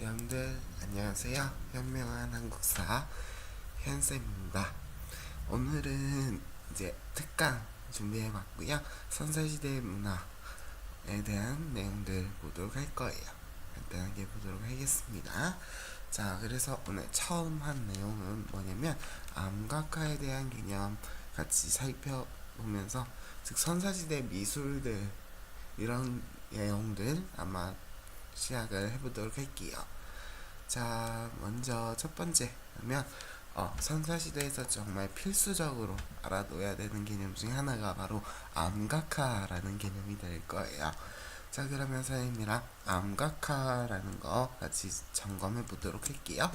여러분들 안녕하세요. 현명한 한국사 현쌤입니다. 오늘은 이제 특강 준비해봤고요. 선사시대 문화에 대한 내용들 보도록 할 거예요. 간단하게 보도록 하겠습니다. 자, 그래서 오늘 처음 한 내용은 뭐냐면 암각화에 대한 개념 같이 살펴보면서, 즉 선사시대 미술들 이런 내용들 아마 시작을 해보도록 할게요. 자, 먼저 첫 번째 하면 선사시대에서 정말 필수적으로 알아둬야 되는 개념 중에 하나가 바로 암각화라는 개념이 될 거예요. 자, 그러면 선생님이랑 암각화라는 거 같이 점검해 보도록 할게요.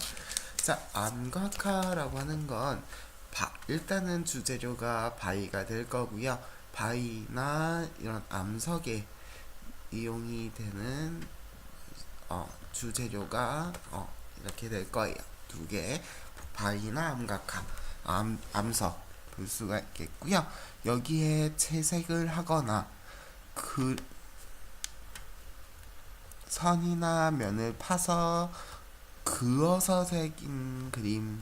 자, 암각화라고 하는 건 일단은 주재료가 바위가 될 거고요. 바위나 이런 암석에 이용이 되는 주재료가 이렇게 될 거예요. 두 개, 바위나 암각화, 암석 볼 수가 있겠고요. 여기에 채색을 하거나 그 선이나 면을 파서 그어서 새긴 그림이라고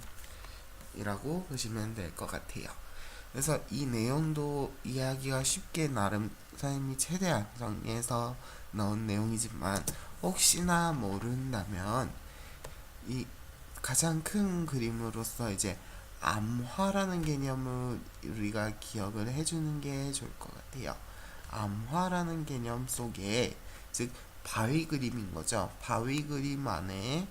보시면 될 것 같아요. 그래서 이 내용도 이해하기가 쉽게 나름 선생님이 최대한 정리해서 넣은 내용이지만, 혹시나 모른다면 이 가장 큰 그림으로서 이제 암화라는 개념을 우리가 기억을 해주는 게 좋을 것 같아요. 암화라는 개념 속에, 즉 바위 그림인 거죠. 바위 그림 안에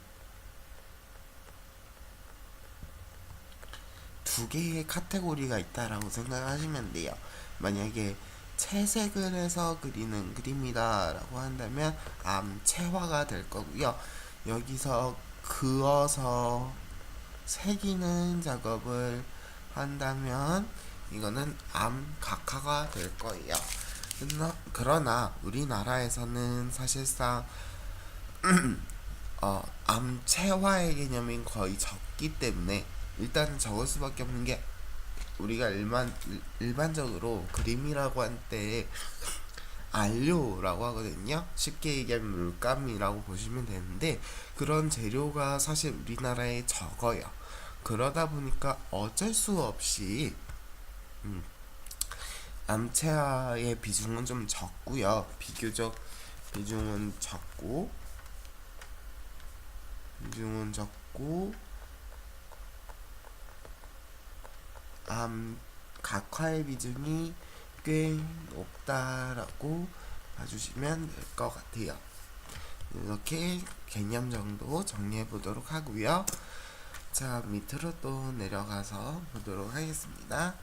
두 개의 카테고리가 있다라고 생각하시면 돼요. 만약에 채색을 해서 그리는 그림이다 라고 한다면 암채화가 될 거고요. 여기서 그어서 새기는 작업을 한다면 이거는 암각화가 될 거예요. 그러나 우리나라에서는 사실상 암채화의 개념이 거의 적기 때문에 일단은 적을 수밖에 없는 게, 우리가 일반적으로 그림이라고 할 때 안료라고 하거든요. 쉽게 얘기하면 물감이라고 보시면 되는데, 그런 재료가 사실 우리나라에 적어요. 그러다 보니까 어쩔 수 없이 암체화의 비중은 좀 적고요. 비교적 비중은 적고 각화의 비중이 꽤 높다라고 봐주시면 될 것 같아요. 이렇게 개념 정도 정리해 보도록 하고요. 자, 밑으로 또 내려가서 보도록 하겠습니다.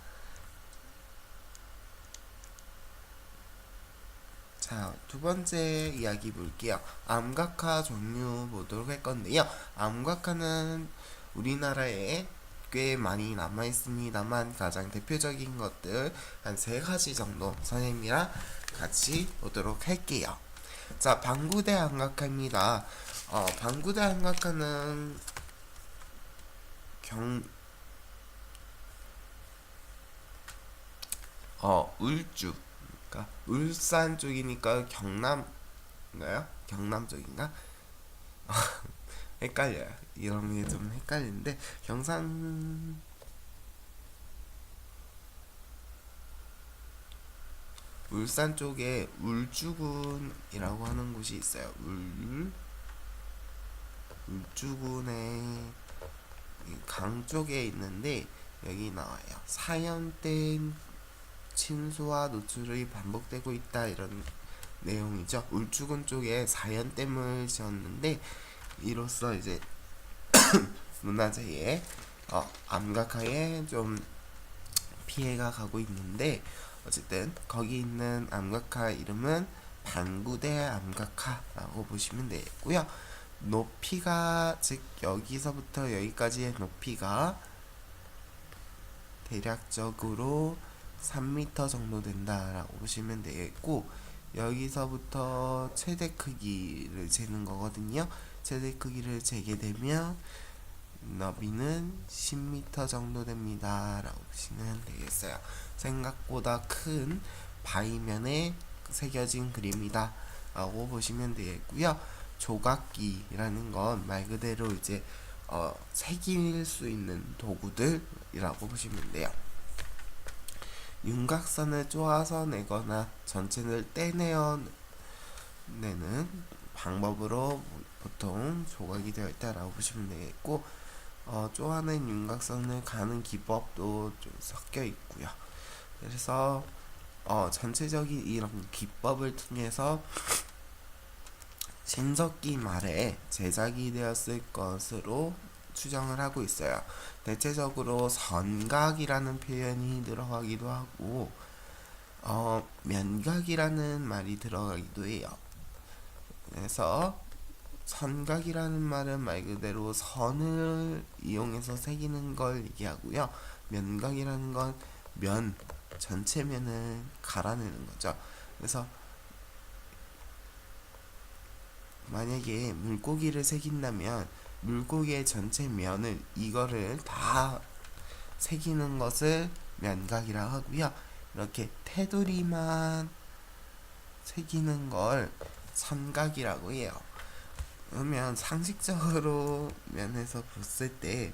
자, 두 번째 이야기 볼게요. 암각화 종류 보도록 할 건데요. 암각화는 우리나라에 꽤 많이 남아있습니다만, 가장 대표적인 것들 한 세 가지 정도 선생님이랑 같이 보도록 할게요. 자, 방구대 암각화입니다. 방구대 암각화는 울주, 그러니까 울산 쪽이니까 경남인가요? 경남 쪽인가? 헷갈려요. 이런 게 좀 헷갈리는데, 울산 쪽에 울주군이라고 하는 곳이 있어요. 울주군의 강 쪽에 있는데, 여기 나와요. 사연댐 침수와 노출이 반복되고 있다, 이런 내용이죠. 울주군 쪽에 사연댐을 지었는데, 이로써 이제 문화재의 암각화에 좀 피해가 가고 있는데, 어쨌든 거기 있는 암각화 이름은 방구대 암각화라고 보시면 되겠고요. 높이가, 즉 여기서부터 여기까지의 높이가 대략적으로 3m 정도 된다라고 보시면 되겠고, 여기서부터 최대 크기를 재는 거거든요. 최대 크기를 재게 되면 너비는 10m 정도 됩니다 라고 보시면 되겠어요. 생각보다 큰 바위면에 새겨진 그림이다 라고 보시면 되겠고요. 조각기라는 건 말 그대로 이제 새길 수 있는 도구들이라고 보시면 돼요. 윤곽선을 쪼아서 내거나 전체를 떼내어 내는 방법으로 보통 조각이 되어 있다라고 보시면 되겠고, 쪼아낸 윤곽선을 가는 기법도 좀 섞여 있고요. 그래서 전체적인 이런 기법을 통해서 신석기 말에 제작이 되었을 것으로 추정을 하고 있어요. 대체적으로 선각이라는 표현이 들어가기도 하고 면각이라는 말이 들어가기도 해요. 그래서 선각이라는 말은 말 그대로 선을 이용해서 새기는 걸 얘기하고요. 면각이라는 건 면, 전체 면을 갈아내는 거죠. 그래서 만약에 물고기를 새긴다면 물고기의 전체 면을 이거를 다 새기는 것을 면각이라고 하고요. 이렇게 테두리만 새기는 걸 선각이라고 해요. 그러면 상식적으로 면에서 봤을 때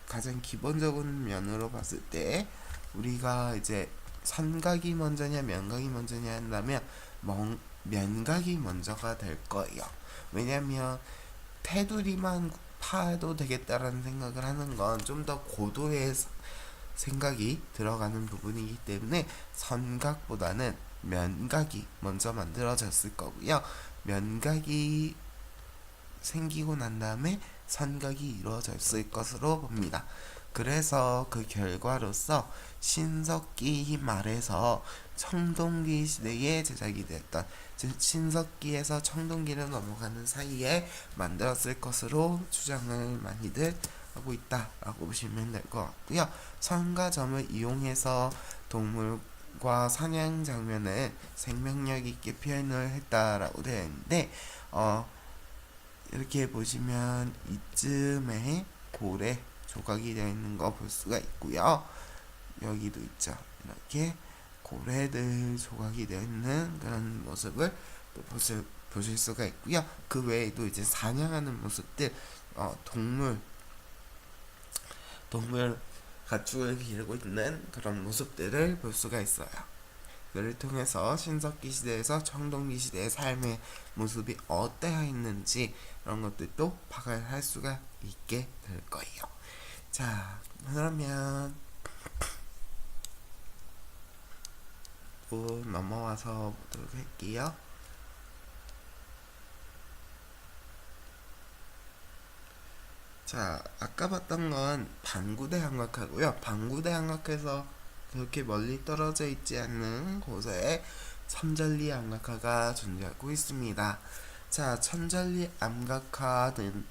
가장 기본적인 면으로 봤을 때 우리가 이제 선각이 먼저냐 면각이 먼저냐 한다면 면각이 먼저가 될 거예요. 왜냐면 테두리만 파도 되겠다라는 생각을 하는 건 좀 더 고도의 생각이 들어가는 부분이기 때문에 선각보다는 면각이 먼저 만들어졌을 거고요. 면각이 생기고 난 다음에 선각이 이루어졌을 것으로 봅니다. 그래서 그 결과로서 신석기 말에서 청동기 시대에 제작이 됐던, 즉 신석기에서 청동기를 넘어가는 사이에 만들었을 것으로 추정을 많이들 하고 있다라고 보시면 될 것 같고요. 선과 점을 이용해서 동물과 사냥 장면을 생명력 있게 표현을 했다라고 되어 있는데 이렇게 보시면 이쯤에 고래 조각이 되어 있는 거 볼 수가 있고요. 여기도 있죠. 이렇게 고래들 조각이 되어 있는 그런 모습을 또 보실 수가 있고요. 그 외에도 이제 사냥하는 모습들, 동물 가축을 기르고 있는 그런 모습들을 볼 수가 있어요. 그를 통해서 신석기 시대에서 청동기 시대의 삶의 모습이 어떠해 있는지 이런 것들도 파악을 할 수가 있게 될 거예요. 자, 그러면 또 넘어와서 보도록 할게요. 자, 아까 봤던 건 방구대 양각하고요. 방구대 양각에서 그렇게 멀리 떨어져 있지 않는 곳에 천전리 암각화가 존재하고 있습니다. 자, 천전리 암각화는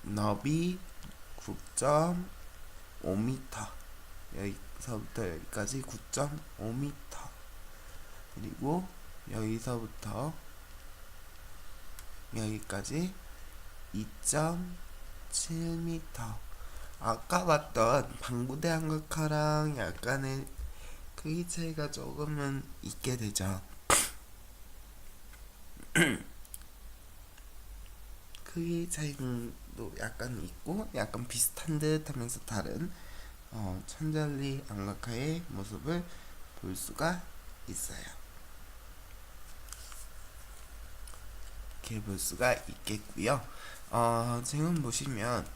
너비 9.5m, 여기서부터 여기까지 9.5m, 그리고 여기서부터 여기까지 2.7m. 아까 봤던 방구대 한각화랑 약간의 크기 차이가 조금은 있게 되죠. 크기 차이도 약간 있고 약간 비슷한 듯 하면서 다른 천전리 안각화의 모습을 볼 수가 있어요. 이렇게 볼 수가 있겠고요. 지금 보시면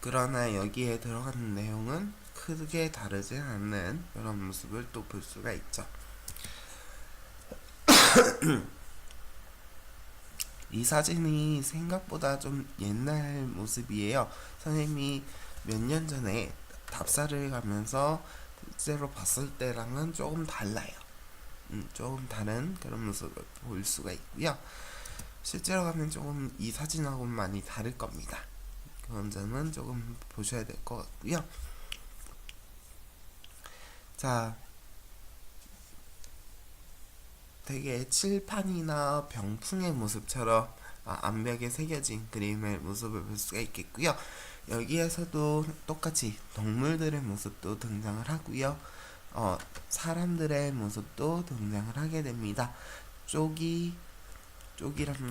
그러나 여기에 들어가는 내용은 크게 다르지 않는 그런 모습을 또 볼 수가 있죠. 이 사진이 생각보다 좀 옛날 모습이에요. 선생님이 몇 년 전에 답사를 가면서 실제로 봤을 때랑은 조금 달라요. 조금 다른 그런 모습을 볼 수가 있고요. 실제로 가면 조금 이 사진하고는 많이 다를 겁니다. 그런 점은 조금 보셔야 될 것 같고요. 자, 되게 칠판이나 병풍의 모습처럼 암벽에 새겨진 그림의 모습을 볼 수가 있겠고요. 여기에서도 똑같이 동물들의 모습도 등장을 하고요. 사람들의 모습도 등장을 하게 됩니다. 쪽이라는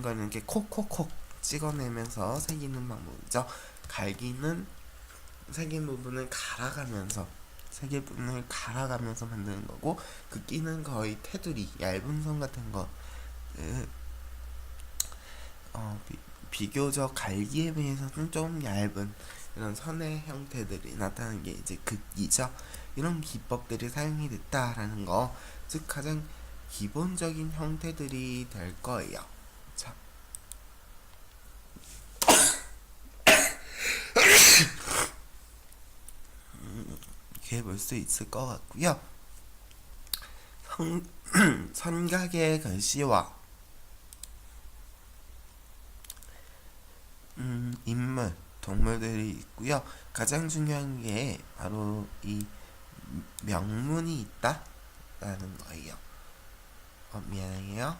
거는 이렇게 콕콕콕 찍어내면서 새기는 방법이죠. 갈기는 새긴 부분을 갈아가면서 새긴 부분을 갈아가면서 만드는 거고, 긋기는 거의 테두리, 얇은 선 같은 거, 비교적 갈기에 비해서는 좀 얇은 이런 선의 형태들이 나타나는 게 이제 긋기죠. 이런 기법들이 사용이 됐다라는 거, 즉 가장 기본적인 형태들이 될 거예요. 자, 이렇게 볼 수 있을 것 같고요. 선각의 글씨와 인물, 동물들이 있고요. 가장 중요한 게 바로 이 명문이 있다라는 거예요. 미안해요.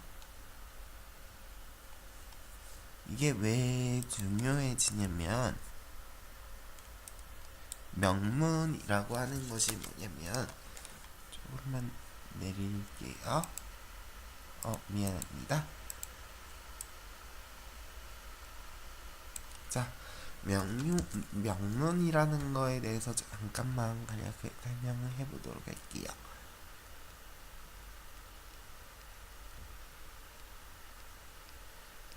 이게 왜 중요해지냐면, 명문이라고 하는 것이 뭐냐면, 조금만 내릴게요. 미안합니다. 자, 명문이라는 거에 대해서 잠깐만 간략하게 설명을 해보도록 할게요.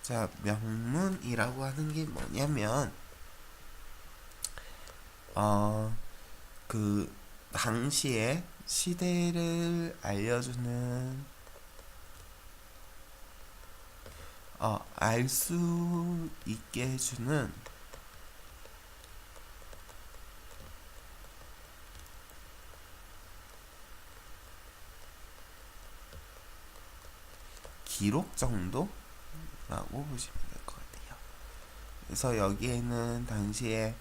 자, 명문이라고 하는 게 뭐냐면, 그 당시의 시대를 알려주는, 알 수 있게 해주는 기록 정도라고 보시면 될 것 같아요. 그래서 여기에는 당시의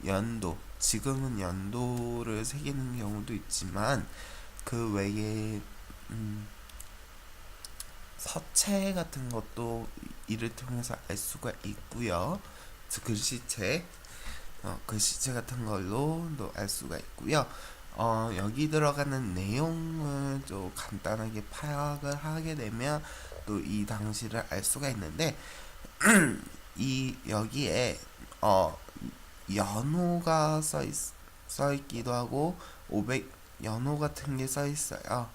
연도, 지금은 연도를 새기는 경우도 있지만 그 외에 서체 같은 것도 이를 통해서 알 수가 있고요. 글씨체, 글씨체 같은 걸로도 알 수가 있고요. 여기 들어가는 내용을 좀 간단하게 파악을 하게 되면 또 이 당시를 알 수가 있는데, 여기에 연호가 써 있기도 하고 500 연호 같은 게 써 있어요.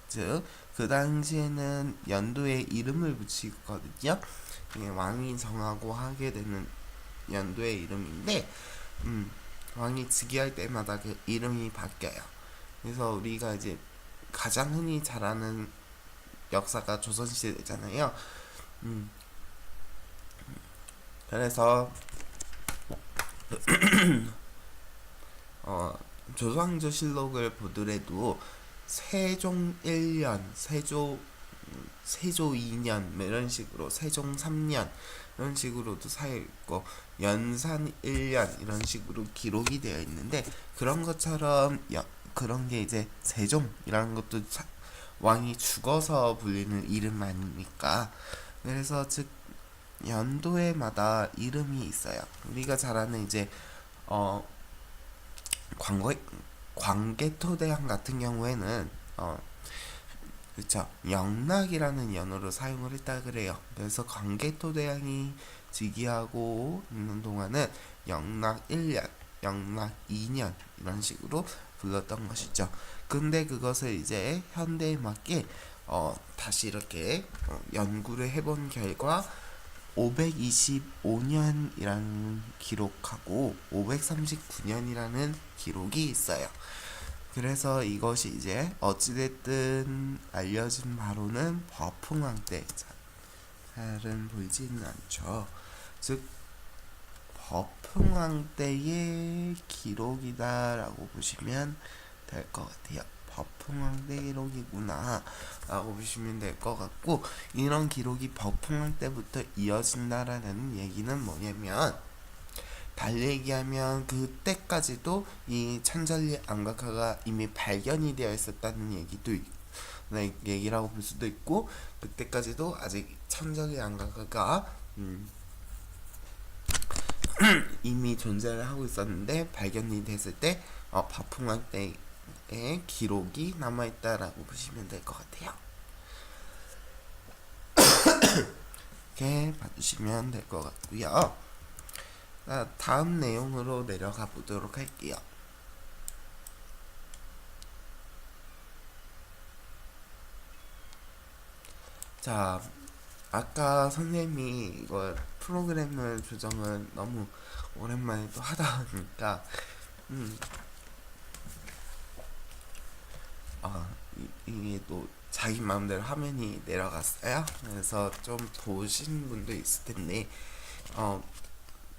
즉 그 당시에는 연도에 이름을 붙이거든요. 왕이 정하고 하게 되는 연도의 이름인데, 왕이 즉위할 때마다 그 이름이 바뀌어요. 그래서 우리가 이제 가장 흔히 잘 아는 역사가 조선시대잖아요. 그래서 조선왕조실록을 보더라도 세종 1년, 세조 2년 이런 식으로, 세종 3년 이런 식으로도 사여있고, 연산 1년 이런 식으로 기록이 되어 있는데, 그런 것처럼 그런 게 이제 세종이라는 것도 왕이 죽어서 불리는 이름 아닙니까? 그래서 즉 연도에마다 이름이 있어요. 우리가 잘 아는 이제 광개토대왕 같은 경우에는 그쵸, 영락이라는 연호를 사용을 했다 그래요. 그래서 광개토대왕이 즉위하고 있는 동안은 영락 1년, 영락 2년 이런 식으로 불렀던 것이죠. 근데 그것을 이제 현대에 맞게 다시 이렇게 연구를 해본 결과 525년이라는 기록하고 539년이라는 기록이 있어요. 그래서 이것이 이제 어찌됐든 알려진 바로는 버풍왕 때, 잘은 보이지는 않죠. 즉 버풍왕 때의 기록이다라고 보시면 될 것 같아요. 버풍왕 때 기록이구나 라고 보시면 될 것 같고, 이런 기록이 버풍왕 때부터 이어진다라는 얘기는 뭐냐면, 달리 얘기하면 그때까지도 이 천전리 안각화가 이미 발견이 되어 있었다는 얘기라고 볼 수도 있고, 그때까지도 아직 천전리 안각화가 이미 존재를 하고 있었는데 발견이 됐을 때 바풍할 때의 기록이 남아있다라고 보시면 될 것 같아요. 이렇게 봐주시면 될 것 같고요. 다음 내용으로 내려가 보도록 할게요. 자, 아까 선생님이 이거 프로그램을 조정을 너무 오랜만에 또 하다 보니까 이게 또 자기 마음대로 화면이 내려갔어요. 그래서 좀 보신 분도 있을 텐데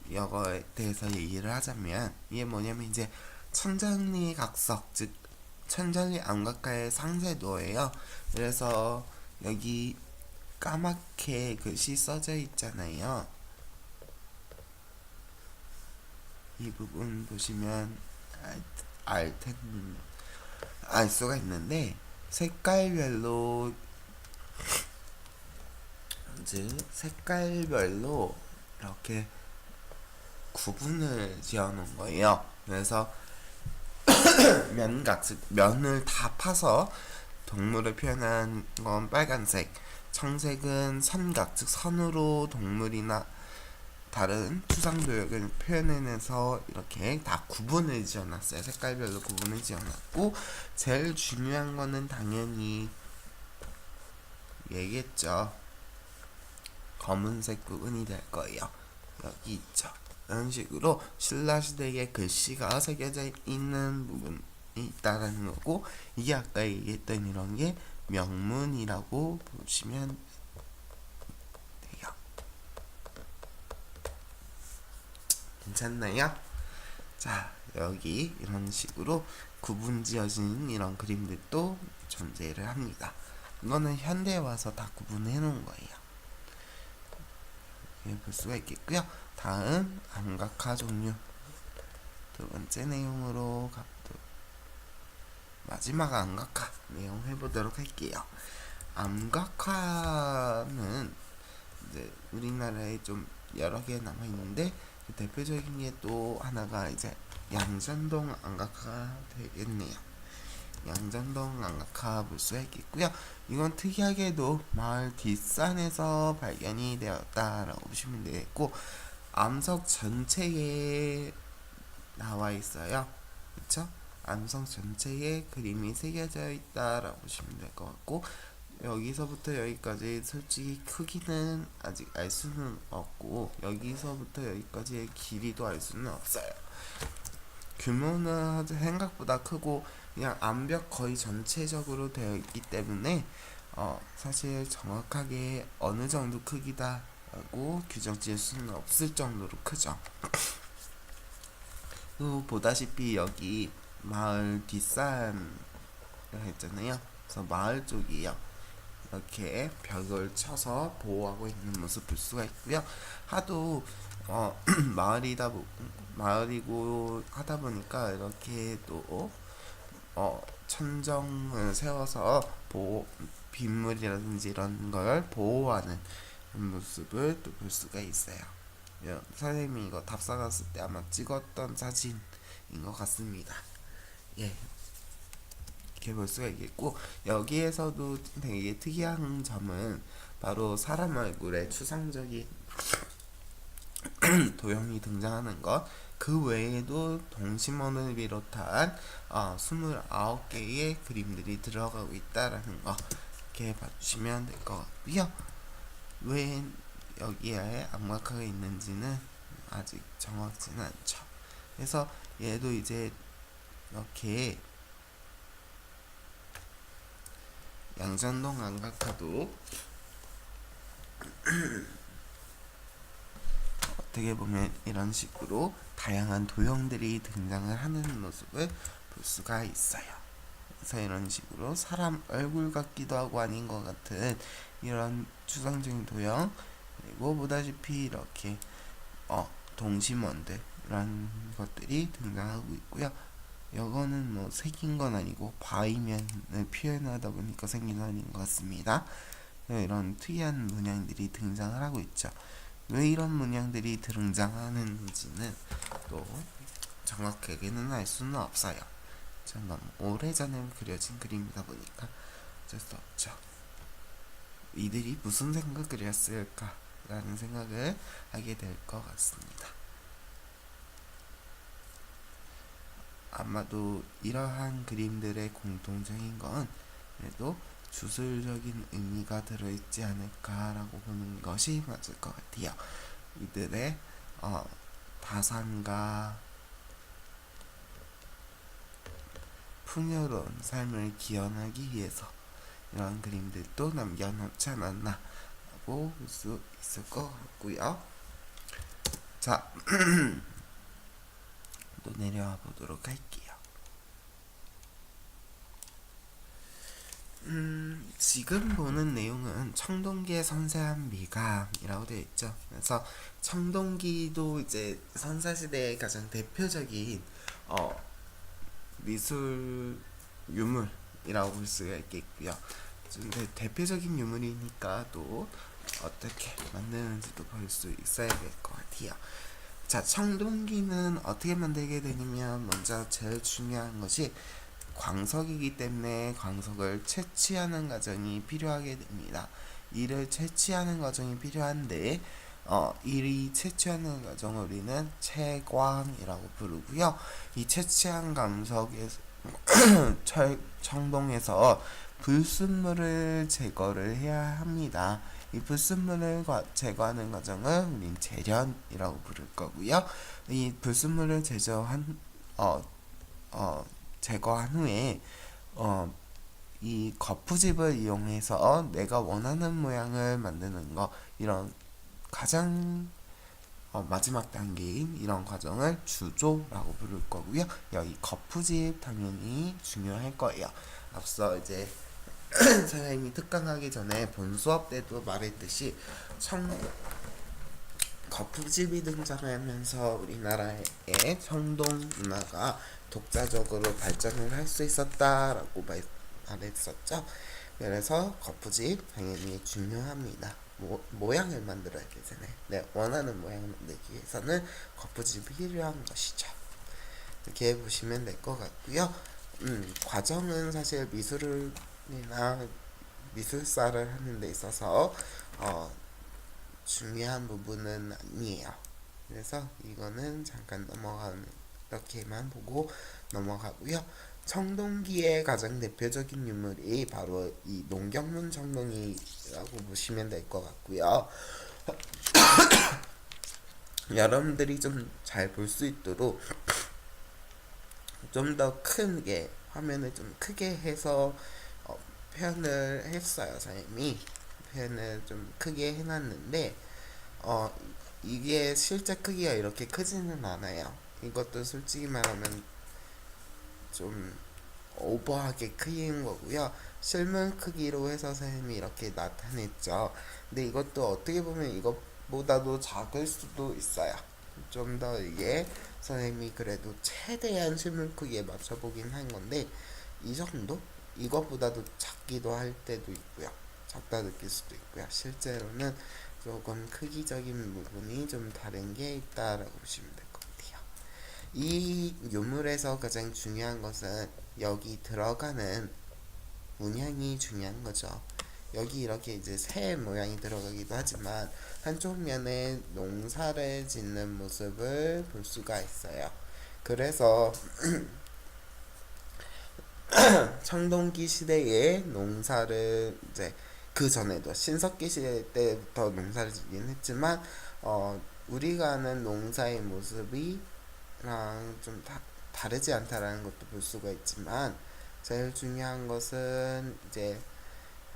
이거에 대해서 얘기를 하자면 이게 뭐냐면 이제 천전리각석, 즉 천전리 암각화의 상세도예요. 그래서 여기 까맣게 글씨 써져 있잖아요. 이 부분 보시면 알 수가 있는데 색깔별로 이렇게 구분을 지어 놓은 거예요. 그래서 면각, 즉 면을 다 파서 동물을 표현한 건 빨간색, 청색은 선각, 즉 선으로 동물이나 다른 추상도역을 표현해내서 이렇게 다 구분을 지어놨어요. 색깔별로 구분을 지어놨고, 제일 중요한 거는 당연히 얘겠죠. 검은색 부분이 될 거예요. 여기 있죠. 이런 식으로 신라시대의 글씨가 새겨져 있는 부분이 있다라는 거고, 이게 아까 얘기했던 이런 게 명문이라고 보시면 돼요. 괜찮나요? 자, 여기 이런 식으로 구분 지어진 이런 그림들도 존재를 합니다. 이거는 현대에 와서 다 구분해 놓은 거예요. 이렇게 볼 수가 있겠고요. 다음 암각화 종류 두 번째 내용으로 마지막 암각화 내용 해보도록 할게요. 암각화는 이제 우리나라에 좀 여러 개 남아 있는데 대표적인 게 또 하나가 이제 양전동 암각화가 되겠네요. 양전동 암각화 볼 수가 있겠고요. 이건 특이하게도 마을 뒷산에서 발견이 되었다라고 보시면 되겠고, 암석 전체에 나와 있어요. 그쵸? 암석 전체에 그림이 새겨져 있다라고 보시면 될 것 같고, 여기서부터 여기까지 솔직히 크기는 아직 알 수는 없고, 여기서부터 여기까지의 길이도 알 수는 없어요. 규모는 생각보다 크고 그냥 암벽 거의 전체적으로 되어 있기 때문에 사실 정확하게 어느 정도 크기다라고 규정 지을 수는 없을 정도로 크죠. 그리고 보다시피 여기 마을 뒷산 했잖아요. 그래서 마을 쪽이에요. 이렇게 벽을 쳐서 보호하고 있는 모습 볼 수가 있고요. 하도 마을이고 하다 보니까 이렇게 또 천정을 세워서 빗물이라든지 이런 걸 보호하는 모습을 또 볼 수가 있어요. 선생님이 이거 답사 갔을 때 아마 찍었던 사진인 것 같습니다. 예, 이렇게 볼 수가 있겠고, 여기에서도 되게 특이한 점은 바로 사람 얼굴에 추상적인 도형이 등장하는 것, 그 외에도 동심원을 비롯한 29개의 그림들이 들어가고 있다라는 거 이렇게 봐주시면 될 것 같고요. 왜 여기에 암각화가 있는지는 아직 정확지는 않죠. 그래서 얘도 이제 이렇게 양전동 암각화도 어떻게 보면 이런 식으로 다양한 도형들이 등장을 하는 모습을 볼 수가 있어요. 그래서 이런 식으로 사람 얼굴 같기도 하고 아닌 것 같은 이런 추상적인 도형, 그리고 보다시피 이렇게 동심원들 이런 것들이 등장하고 있고요. 이거는 뭐 새긴 건 아니고 바위면을 표현하다 보니까 생긴 건 아닌 것 같습니다. 이런 특이한 문양들이 등장을 하고 있죠. 왜 이런 문양들이 등장하는지는 또 정확하게는 알 수는 없어요. 너무 오래전에 그려진 그림이다 보니까 어쩔 수 없죠. 이들이 무슨 생각을 했을까 라는 생각을 하게 될 것 같습니다. 아마도 이러한 그림들의 공통적인 건 그래도 주술적인 의미가 들어있지 않을까라고 보는 것이 맞을 것 같아요. 이들의 다산과 풍요로운 삶을 기원하기 위해서 이런 그림들도 남겨놓지 않았나 라고 볼 수 있을 것 같고요. 자, 또 내려와 보도록 할게요. 지금 보는 내용은 청동기의 섬세한 미감이라고 되어 있죠. 그래서 청동기도 이제 선사시대의 가장 대표적인 미술 유물이라고 볼 수가 있겠고요. 대표적인 유물이니까 또 어떻게 만드는지도 볼 수 있어야 될 것 같아요. 자, 청동기는 어떻게 만들게 되냐면 먼저 제일 중요한 것이 광석이기 때문에 광석을 채취하는 과정이 필요하게 됩니다. 이를 채취하는 과정이 필요한데 이 채취하는 과정을 우리는 채광이라고 부르고요. 이 채취한 광석에서 청동에서 불순물을 제거를 해야 합니다. 이 불순물을 제거하는 과정을 우린 재련이라고 부를 거고요. 이 불순물을 제거한 후에 이 거푸집을 이용해서 내가 원하는 모양을 만드는 거, 이런 가장 마지막 단계인 이런 과정을 주조라고 부를 거고요. 여기 거푸집 당연히 중요할 거예요. 앞서 이제 선생님이 특강하기 전에 본 수업 때도 말했듯이 거푸집이 등장하면서 우리나라의 청동 문화가 독자적으로 발전을 할 수 있었다라고 말했었죠. 그래서 거푸집 당연히 중요합니다. 모양을 만들어야 되잖아요. 네, 원하는 모양을 만들기 위해서는 거푸집이 필요한 것이죠. 이렇게 보시면 될 것 같고요. 과정은 사실 미술이나 미술사를 하는 데 있어서 중요한 부분은 아니에요. 그래서 이거는 잠깐 이렇게만 보고 넘어가고요. 청동기의 가장 대표적인 유물이 바로 이 농경문 청동이라고 보시면 될 것 같고요. 여러분들이 좀 잘 볼 수 있도록 좀 더 크게 화면을 좀 크게 해서 표현을 했어요. 선생님이 표현을 좀 크게 해놨는데 이게 실제 크기가 이렇게 크지는 않아요. 이것도 솔직히 말하면 좀 오버하게 크긴 거고요. 실물 크기로 해서 선생님이 이렇게 나타냈죠. 근데 이것도 어떻게 보면 이것보다도 작을 수도 있어요. 좀 더 이게 선생님이 그래도 최대한 실물 크기에 맞춰보긴 한 건데 이 정도? 이것보다도 작기도 할 때도 있고요. 작다 느낄 수도 있고요. 실제로는 조금 크기적인 부분이 좀 다른 게 있다라고 보시면 될 것 같아요. 이 유물에서 가장 중요한 것은 여기 들어가는 문양이 중요한 거죠. 여기 이렇게 이제 새 모양이 들어가기도 하지만 한쪽 면에 농사를 짓는 모습을 볼 수가 있어요. 그래서 청동기 시대에 농사를 이제 그 전에도 신석기 시대 때부터 농사를 짓긴 했지만 우리가 아는 농사의 모습이랑 좀 다르지 않다라는 것도 볼 수가 있지만 제일 중요한 것은 이제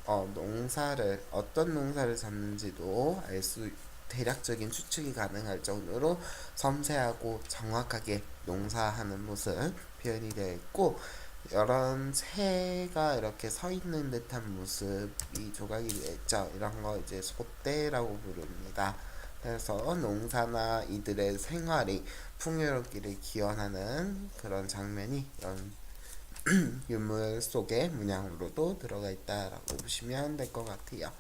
어떤 농사를 짓는지도 알 수 대략적인 추측이 가능할 정도로 섬세하고 정확하게 농사하는 모습 표현이 되어 있고 이런 새가 이렇게 서 있는 듯한 모습이 조각이 되어 있죠. 이런 거 이제 소떼라고 부릅니다. 그래서 농사나 이들의 생활이 풍요롭기를 기원하는 그런 장면이 이런 유물 속의 문양으로도 들어가 있다라고 보시면 될 것 같아요.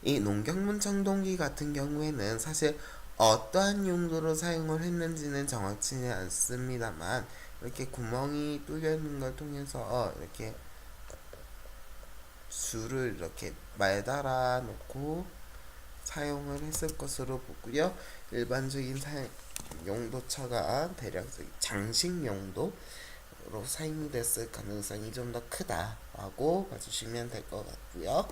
이 농경문 청동기 같은 경우에는 사실 어떠한 용도로 사용을 했는지는 정확치는 않습니다만 이렇게 구멍이 뚫려 있는 걸 통해서 이렇게 줄을 이렇게 말달아 놓고 사용을 했을 것으로 보고요. 일반적인 용도처가 대략적인 장식 용도로 사용이 됐을 가능성이 좀 더 크다라고 봐주시면 될 것 같고요.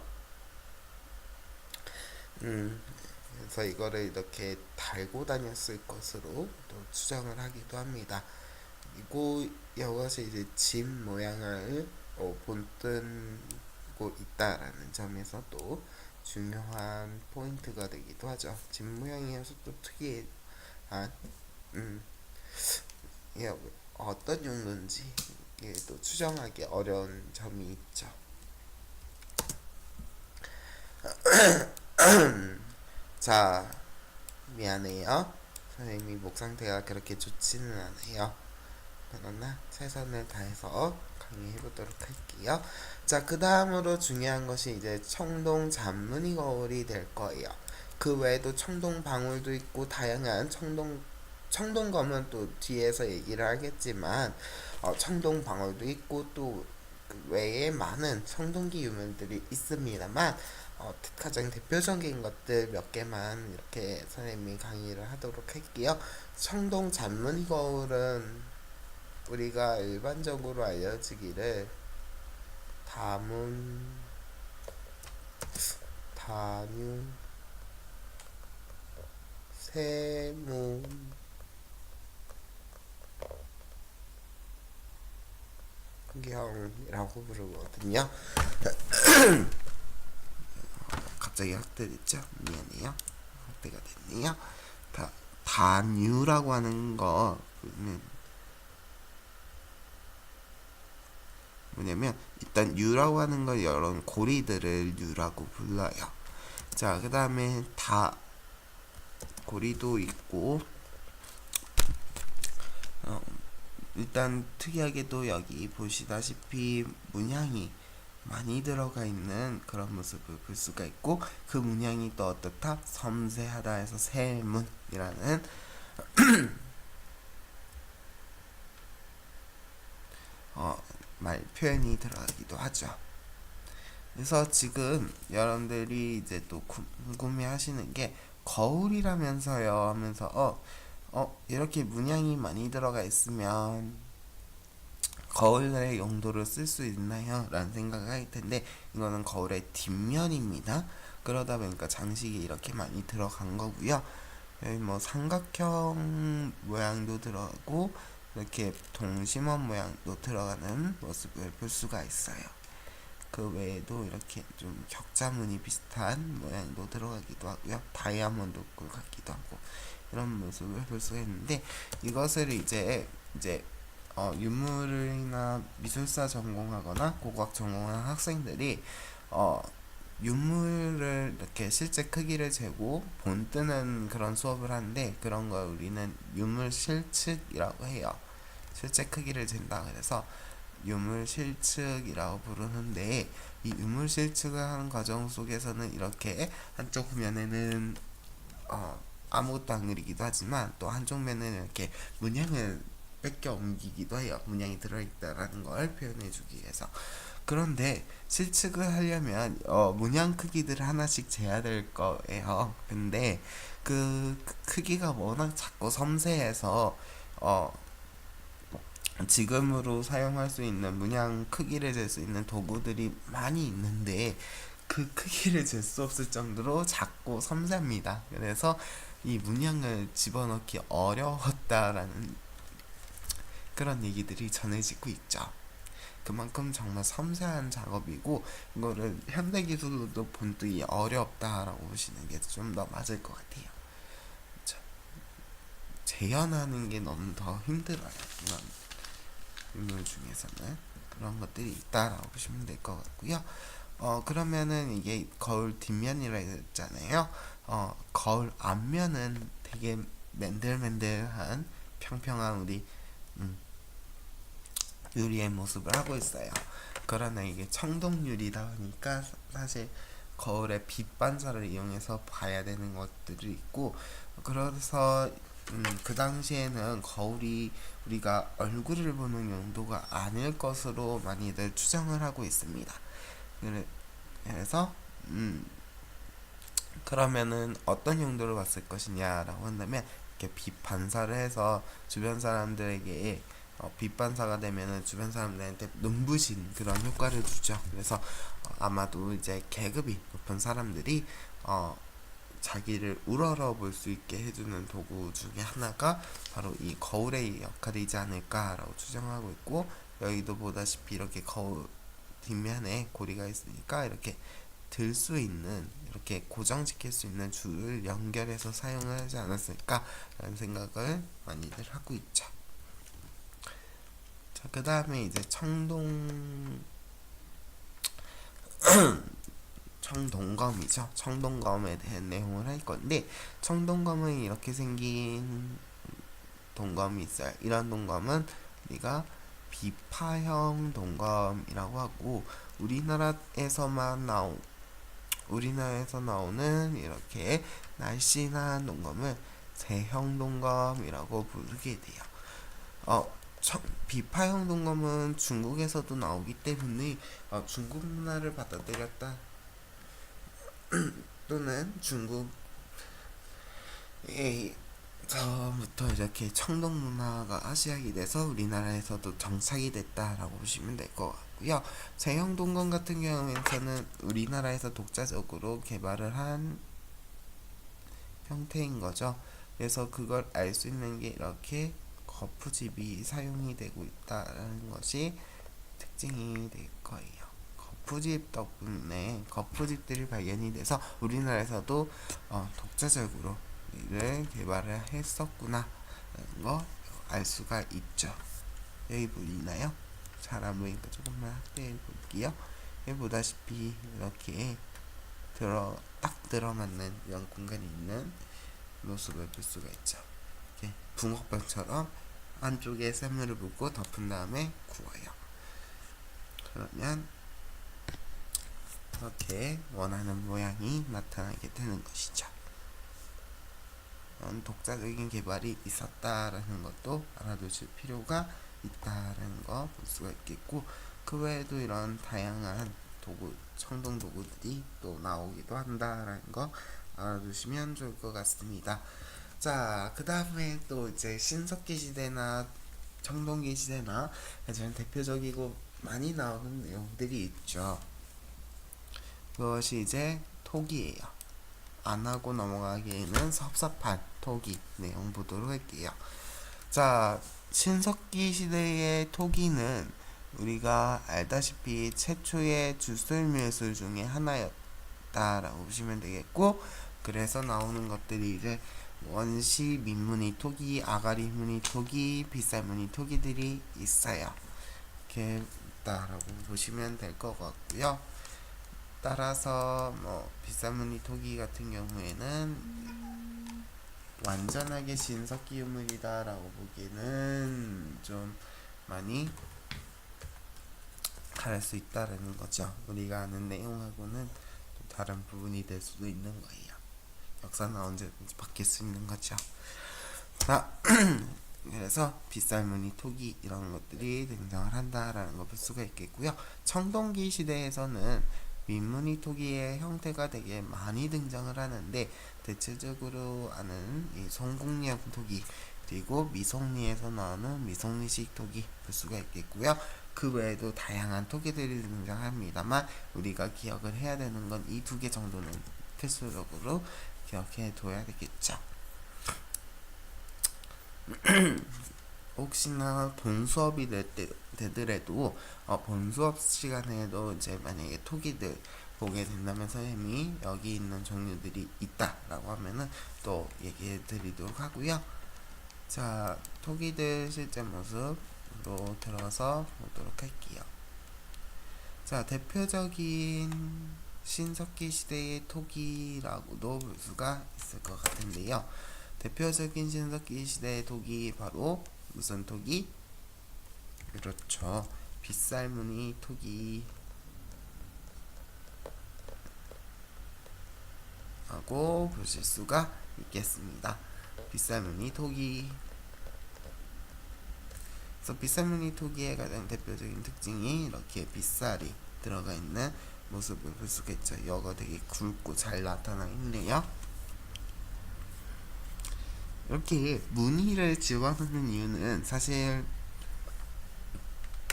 그래서 이거를 이렇게 달고 다녔을 것으로 또 추정을 하기도 합니다. 그리고 이것이 이제 집 모양을 본뜨고 있다라는 점에서 또 중요한 포인트가 되기도 하죠. 집 모양이어서 또 특이한 이게 어떤 용도인지 이게 또 추정하기 어려운 점이 있죠. 자, 미안해요. 선생님이 목 상태가 그렇게 좋지는 않아요. 그러나 최선을 다해서 강의해보도록 할게요. 자, 그 다음으로 중요한 것이 이제 청동 잔무늬 거울이 될 거예요. 그 외에도 청동 방울도 있고 다양한 청동검은 또 뒤에서 얘기를 하겠지만 청동 방울도 있고 또 그 외에 많은 청동기 유물들이 있습니다만 가장 대표적인 것들 몇 개만 이렇게 선생님이 강의를 하도록 할게요. 청동 잔무늬 거울은 우리가 일반적으로 알려지기를 다문, 다뮨, 세문, 경이라고 부르거든요. 갑자기 확대됐죠? 미안해요. 확대가 됐네요. 다뉴라고 하는 거는 뭐냐면 일단 뉴라고 하는 거 이런 고리들을 뉴라고 불러요. 자, 그 다음에 고리도 있고 일단 특이하게도 여기 보시다시피 문양이 많이 들어가 있는 그런 모습을 볼 수가 있고 그 문양이 또 어떻다? 섬세하다 해서 세문이라는 말 표현이 들어가기도 하죠. 그래서 지금 여러분들이 이제 또 궁금해 하시는 게 거울이라면서요 하면서 이렇게 문양이 많이 들어가 있으면 거울의 용도를 쓸 수 있나요? 라는 생각을 할 텐데 이거는 거울의 뒷면입니다. 그러다 보니까 장식이 이렇게 많이 들어간 거고요. 여기 뭐 삼각형 모양도 들어가고 이렇게 동심원 모양도 들어가는 모습을 볼 수가 있어요. 그 외에도 이렇게 좀 격자무늬 비슷한 모양도 들어가기도 하고요. 다이아몬드 꿀 같기도 하고 이런 모습을 볼 수가 있는데 이것을 이제 유물이나 미술사 전공하거나 고고학 전공하는 학생들이 유물을 이렇게 실제 크기를 재고 본뜨는 그런 수업을 하는데 그런 걸 우리는 유물 실측이라고 해요. 실제 크기를 잰다 그래서 유물 실측이라고 부르는데 이 유물 실측을 하는 과정 속에서는 이렇게 한쪽 면에는 아무것도 안 그리기도 하지만 또 한쪽 면에는 이렇게 문양을 뺏겨 옮기기도 해요. 문양이 들어있다라는 걸 표현해주기 위해서. 그런데 실측을 하려면 문양 크기들을 하나씩 재야 될 거예요. 근데 그 크기가 워낙 작고 섬세해서 지금으로 사용할 수 있는 문양 크기를 잴 수 있는 도구들이 많이 있는데 그 크기를 잴 수 없을 정도로 작고 섬세합니다. 그래서 이 문양을 집어넣기 어려웠다라는 그런 얘기들이 전해지고 있죠. 그만큼 정말 섬세한 작업이고 이거를 현대기술로도 본뜨기 어렵다라고 보시는 게 좀 더 맞을 것 같아요. 재현하는 게 너무 더 힘들어요. 이런 유물 중에서는 그런 것들이 있다라고 보시면 될 것 같고요. 그러면은 이게 거울 뒷면이라 했잖아요. 거울 앞면은 되게 맨들맨들한 평평한 우리 유리의 모습을 하고 있어요. 그러나 이게 청동유리다 보니까 사실 거울에 빛 반사를 이용해서 봐야 되는 것들이 있고, 그래서 그 당시에는 거울이 우리가 얼굴을 보는 용도가 아닐 것으로 많이들 추정을 하고 있습니다. 그래서 그러면은 어떤 용도로 봤을 것이냐라고 한다면, 이렇게 빛 반사를 해서 주변 사람들에게 빛 반사가 되면은 주변 사람들한테 눈부신 그런 효과를 주죠. 그래서 아마도 이제 계급이 높은 사람들이 자기를 우러러 볼 수 있게 해주는 도구 중에 하나가 바로 이 거울의 역할이지 않을까라고 추정하고 있고, 여기도 보다시피 이렇게 거울 뒷면에 고리가 있으니까 이렇게 들 수 있는, 이렇게 고정시킬 수 있는 줄을 연결해서 사용을 하지 않았을까 라는 생각을 많이들 하고 있죠. 자, 그 다음에 이제 청동검이죠. 청동검에 대한 내용을 할 건데, 청동검은 이렇게 생긴 동검이 있어요. 이런 동검은 우리가 비파형 동검이라고 하고, 우리나라에서 나오는 이렇게 날씬한 동검을 세형 동검이라고 부르게 돼요. 비파형 동검은 중국에서도 나오기 때문에 중국 문화를 받아들였다, 또는 중국에서부터 이렇게 청동 문화가 아시아이 돼서 우리나라에서도 정착이 됐다라고 보시면 될 것 같고요. 세형 동검 같은 경우에는 우리나라에서 독자적으로 개발을 한 형태인 거죠. 그래서 그걸 알 수 있는 게 이렇게 거푸집이 사용이 되고 있다는 것이 특징이 될 거예요. 거푸집 덕분에 거푸집들이 발견이 돼서 우리나라에서도 독자적으로 이를 개발을 했었구나 라는 거 알 수가 있죠. 여기 보이나요? 잘 안 보이니까 조금만 확대해 볼게요. 여기 보다시피 이렇게 딱 들어맞는 이런 공간이 있는 모습을 볼 수가 있죠. 이렇게 붕어빵처럼 안쪽에 샘물을 붓고 덮은 다음에 구워요. 그러면 이렇게 원하는 모양이 나타나게 되는 것이죠. 독자적인 개발이 있었다라는 것도 알아두실 필요가 있다라는 거 볼 수가 있겠고, 그 외에도 이런 다양한 청동 도구들이 또 나오기도 한다라는 거 알아두시면 좋을 것 같습니다. 자, 그 다음에 또 이제 신석기 시대나 청동기 시대나 가장 대표적이고 많이 나오는 내용들이 있죠. 그것이 이제 토기예요. 안 하고 넘어가기에는 섭섭한 토기 내용 보도록 할게요. 자, 신석기 시대의 토기는 우리가 알다시피 최초의 주술미술 중에 하나였다라고 보시면 되겠고, 그래서 나오는 것들이 이제 원시 민무늬 토기, 아가리 무늬 토기, 빗살무늬 토기들이 있어요. 이렇게 있다라고 보시면 될 것 같고요. 따라서 빗살무늬 토기 같은 경우에는 완전하게 신석기 유물이다 라고 보기에는 좀 많이 다를 수 있다라는 거죠. 우리가 아는 내용하고는 또 다른 부분이 될 수도 있는 거예요. 역사는 언제든지 바뀔 수 있는 거죠. 자, 그래서 빗살무늬 토기 이런 것들이 등장을 한다라는 걸 볼 수가 있겠고요. 청동기 시대에서는 민무늬 토기의 형태가 되게 많이 등장을 하는데, 대체적으로 아는 이 송국령 토기, 그리고 미송리에서 나오는 미송리식 토기 볼 수가 있겠고요. 그 외에도 다양한 토기들이 등장합니다만, 우리가 기억을 해야 되는 건 이 두 개 정도는 필수적으로 기억해 둬야 되겠죠. 혹시나 본수업이 되더라도 본수업 시간에도 이제 만약에 토기들 보게 된다면 선생님이 여기 있는 종류들이 있다라고 하면은 또 얘기해 드리도록 하고요. 자, 토기들 실제 모습으로 들어서 보도록 할게요. 자, 대표적인 신석기 시대의 토기라고도 볼 수가 있을 것 같은데요. 대표적인 신석기 시대의 토기 바로 무슨 토기? 그렇죠. 빗살무늬 토기 하고 보실 수가 있겠습니다. 빗살무늬 토기. 그래서 빗살무늬 토기의 가장 대표적인 특징이 이렇게 빗살이 들어가 있는 모습을 볼 수가 있죠. 이거 되게 굵고 잘 나타나 있네요. 이렇게 무늬를 집어넣는 이유는 사실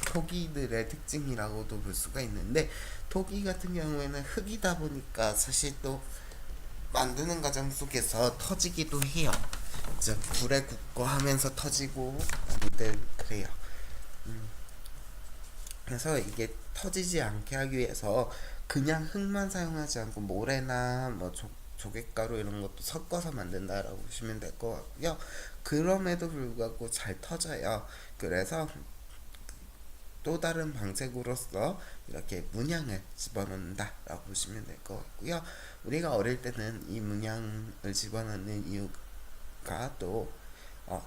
토기들의 특징이라고도 볼 수가 있는데, 토기 같은 경우에는 흙이다 보니까 사실 또 만드는 과정 속에서 터지기도 해요. 즉 불에 굽고 하면서 터지고 많이들 그래요. 그래서 이게 터지지 않게 하기 위해서 그냥 흙만 사용하지 않고 모래나 뭐 조개가루 이런 것도 섞어서 만든다라고 보시면 될 것 같고요. 그럼에도 불구하고 잘 터져요. 그래서 또 다른 방식으로서 이렇게 문양을 집어넣는다라고 보시면 될 것 같고요. 우리가 어릴 때는 이 문양을 집어넣는 이유가 또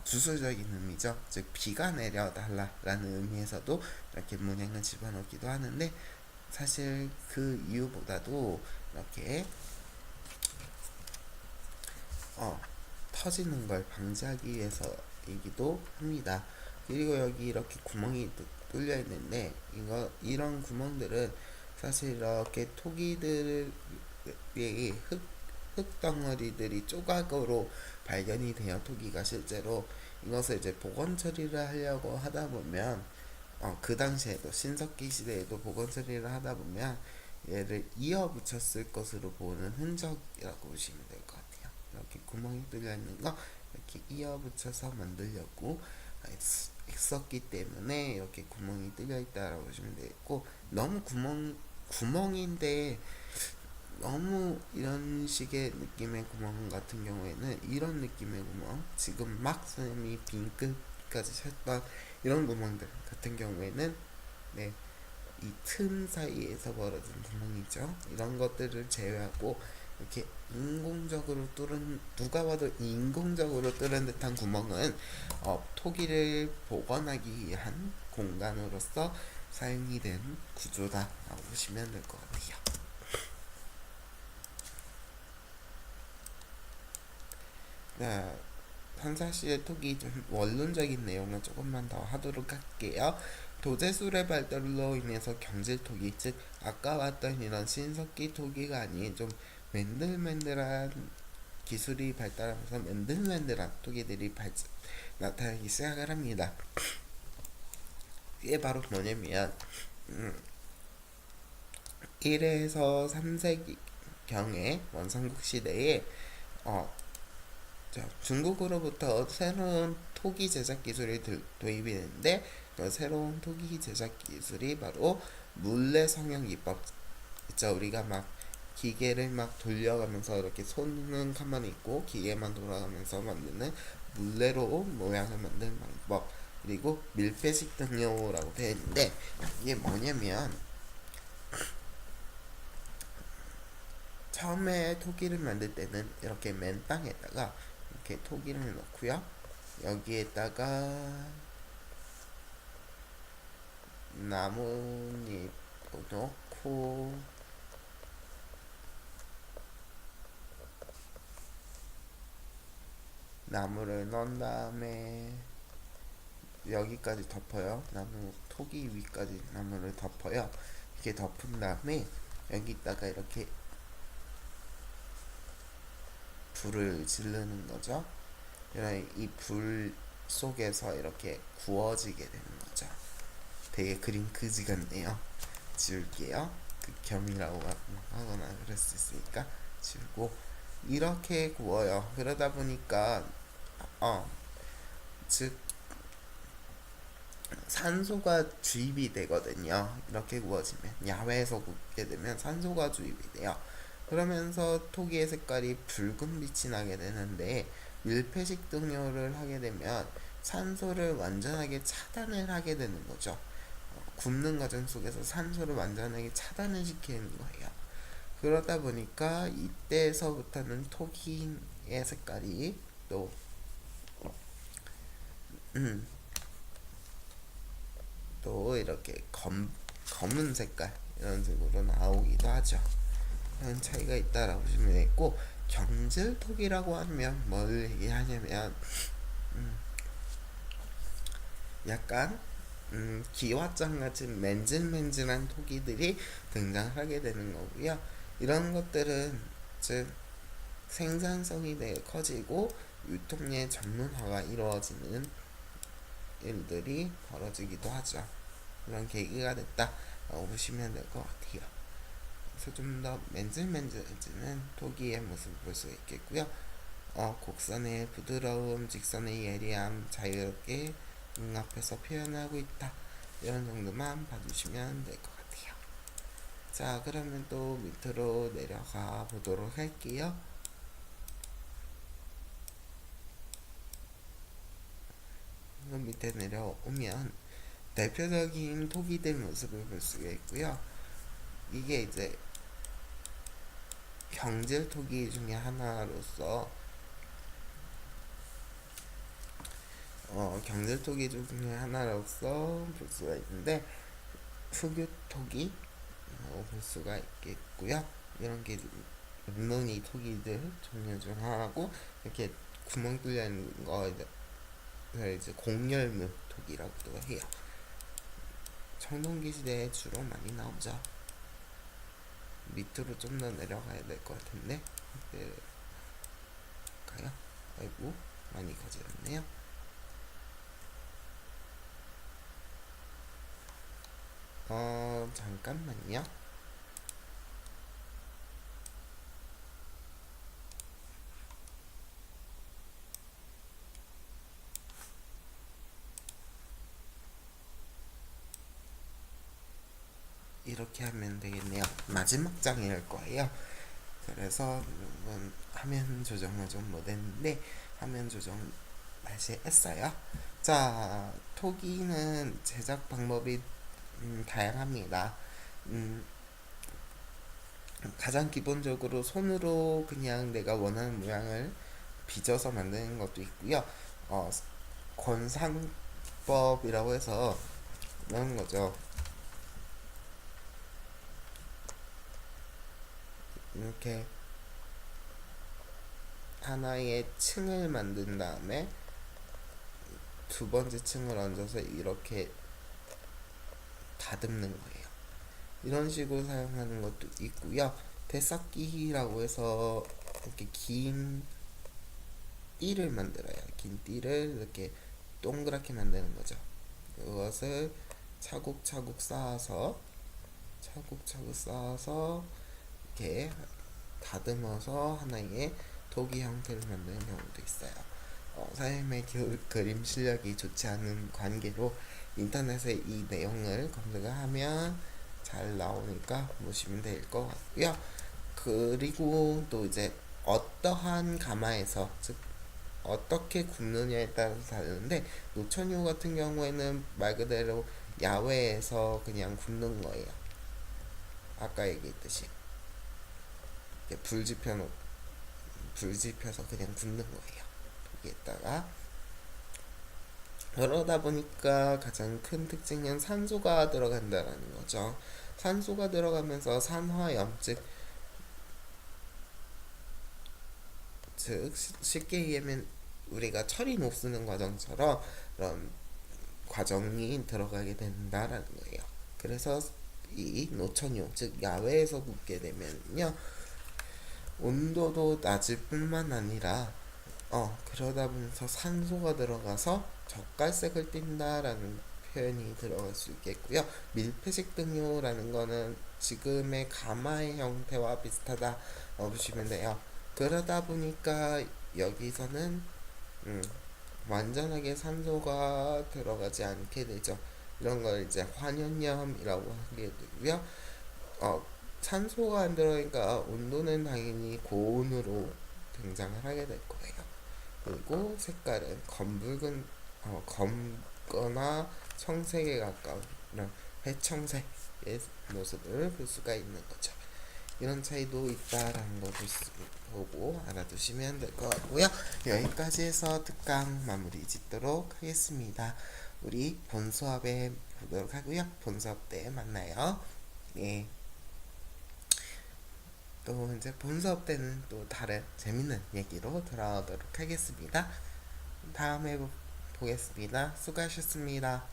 주술적인 의미죠. 즉 비가 내려달라라는 의미에서도 이렇게 문양을 집어넣기도 하는데, 사실 그 이유보다도 이렇게 터지는 걸 방지하기 위해서이기도 합니다. 그리고 여기 이렇게 구멍이 뚫려 있는데, 이런 구멍들은 사실 이렇게 토기들의 흙덩어리들이 조각으로 발견이 돼요. 토기가 실제로 이것을 이제 복원 처리를 하려고 하다 보면 그 당시에도 신석기 시대에도 복원 처리를 하다 보면 얘를 이어 붙였을 것으로 보는 흔적이라고 보시면 될 것 같아요. 이렇게 구멍이 뚫려 있는 거 이렇게 이어 붙여서 만들려고 했었기 때문에 이렇게 구멍이 뚫려 있다라고 보시면 되겠고, 너무 구멍인데 너무 이런 식의 느낌의 구멍 같은 경우에는, 이런 느낌의 구멍, 지금 막 선생님이 빈끝까지 쳤던 이런 구멍들 같은 경우에는 네, 이 틈 사이에서 벌어진 구멍이죠. 이런 것들을 제외하고 이렇게 인공적으로 뚫은, 누가 봐도 인공적으로 뚫은 듯한 구멍은 토기를 보관하기 위한 공간으로서 사용이 된 구조다라고 보시면 될 것 같아요. 네, 한사시의 토기 좀 원론적인 내용을 조금만 더 하도록 할게요. 도제술의 발달로 인해서 경질토기, 즉 아까 봤던 이런 신석기 토기가 아닌 좀 맨들맨들한 기술이 발달하면서 맨들맨들한 토기들이 나타나기 시작을 합니다. 이게 바로 뭐냐면 1에서 3세기경의 원삼국 시대에 중국으로부터 새로운 토기 제작 기술이 도입이 되는데, 그 새로운 토기 제작 기술이 바로 물레 성형 기법 있죠. 우리가 막 기계를 막 돌려가면서 이렇게 손은 가만히 있고 기계만 돌아가면서 만드는 물레로 모양을 만드는 방법, 그리고 밀폐식 등료라고 되어 있는데, 이게 뭐냐면 처음에 토기를 만들 때는 이렇게 맨땅에다가 이렇게 토기를 넣고요. 여기에다가 나뭇잎 넣고 나무를 넣은 다음에 여기까지 덮어요. 토기 위까지 나무를 덮어요. 이렇게 덮은 다음에 여기다가 이렇게 불을 지르는 거죠. 이 불 속에서 이렇게 구워지게 되는 거죠. 되게 그림 그지 같네요. 지울게요. 극혐이라고 하거나 그럴 수 있으니까 지우고, 이렇게 구워요. 그러다 보니까 즉 산소가 주입이 되거든요. 이렇게 구워지면, 야외에서 굽게 되면 산소가 주입이 돼요. 그러면서 토기의 색깔이 붉은 빛이 나게 되는데, 밀폐식 등료를 하게 되면 산소를 완전하게 차단을 하게 되는 거죠. 굽는 과정 속에서 산소를 완전하게 차단을 시키는 거예요. 그러다 보니까 이때서부터는 토기의 색깔이 또 톡도 이렇게 검은 색깔 이런 식으로 나오기도 하죠. 이런 차이가 있다라고 보시면 되고, 경질톡이라고 하면 뭘 얘기하냐면 약간 기와장 같은 맨질맨질한 토기들이 등장하게 되는 거고요. 이런 것들은 즉 생산성이 되게 커지고 유통의 전문화가 이루어지는 일들이 벌어지기도 하죠. 그런 계기가 됐다라고 보시면 될 것 같아요. 그래서 좀 더 맨질맨질해지는 토기의 모습을 볼 수 있겠고요. 곡선의 부드러움, 직선의 예리함, 자유롭게 눈 앞에서 표현하고 있다. 이런 정도만 봐주시면 될 것 같아요. 자, 그러면 또 밑으로 내려가 보도록 할게요. 밑에 내려오면 대표적인 토기들 모습을 볼 수가 있고요. 이게 이제 경질 토기 중에 하나로서 경질 토기 중에 하나로서 볼 수가 있는데, 흑유 토기 볼 수가 있겠고요. 이런 게 름노니 토기들 종류 중 하나고, 이렇게 구멍 뚫려 있는 거 이제 공열무 토기라고도 해요. 청동기 시대에 주로 많이 나오죠. 밑으로 좀 더 내려가야 될 것 같은데, 가요? 아이고, 많이 거질렀네요. 잠깐만요. 이렇게 하면 되겠네요. 마지막 장일 거예요. 그래서 화면 조정을 좀 못했는데 화면 조정 다시 했어요. 자, 토기는 제작 방법이 다양합니다. 가장 기본적으로 손으로 그냥 내가 원하는 모양을 빚어서 만드는 것도 있고요. 권상법이라고 해서 이런 거죠. 이렇게 하나의 층을 만든 다음에 두 번째 층을 얹어서 이렇게 다듬는 거예요. 이런 식으로 사용하는 것도 있고요. 대쌓기라고 해서 이렇게 긴 띠를 만들어요. 긴 띠를 이렇게 동그랗게 만드는 거죠. 그것을 차곡차곡 쌓아서 이렇게 다듬어서 하나의 토기 형태를 만드는 경우도 있어요. 사장님의 그림 실력이 좋지 않은 관계로 인터넷에 이 내용을 검색을 하면 잘 나오니까 보시면 될 것 같고요. 그리고 또 이제 어떠한 가마에서, 즉 어떻게 굽느냐에 따라서 다르는데, 노천유 같은 경우에는 말 그대로 야외에서 그냥 굽는 거예요. 아까 얘기했듯이 불 지펴서 그냥 굽는 거예요. 여기에다가. 그러다 보니까 가장 큰 특징은 산소가 들어간다라는 거죠. 산소가 들어가면서 산화염, 즉 쉽게 얘기하면 우리가 처리 못 쓰는 과정처럼 그런 과정이 들어가게 된다라는 거예요. 그래서 이 노천유, 즉 야외에서 굽게 되면요, 온도도 낮을 뿐만 아니라 그러다 보면서 산소가 들어가서 젓갈색을 띈다라는 표현이 들어갈 수 있겠고요. 밀폐식 등유라는 거는 지금의 가마의 형태와 비슷하다 보시면 돼요. 그러다 보니까 여기서는 완전하게 산소가 들어가지 않게 되죠. 이런 걸 이제 환연염이라고 하게 되고요. 산소가 안 들어가니까 온도는 당연히 고온으로 등장을 하게 될 거예요. 그리고 색깔은 검거나 청색에 가까운 이런 회청색의 모습을 볼 수가 있는 거죠. 이런 차이도 있다라는 거 보고 알아두시면 될 것 같고요. 여기까지 해서 특강 마무리 짓도록 하겠습니다. 우리 본 수업에 보도록 하고요. 본 수업 때 만나요. 네. 또 이제 본 수업 때는 또 다른 재밌는 얘기로 돌아오도록 하겠습니다. 다음에 보겠습니다. 수고하셨습니다.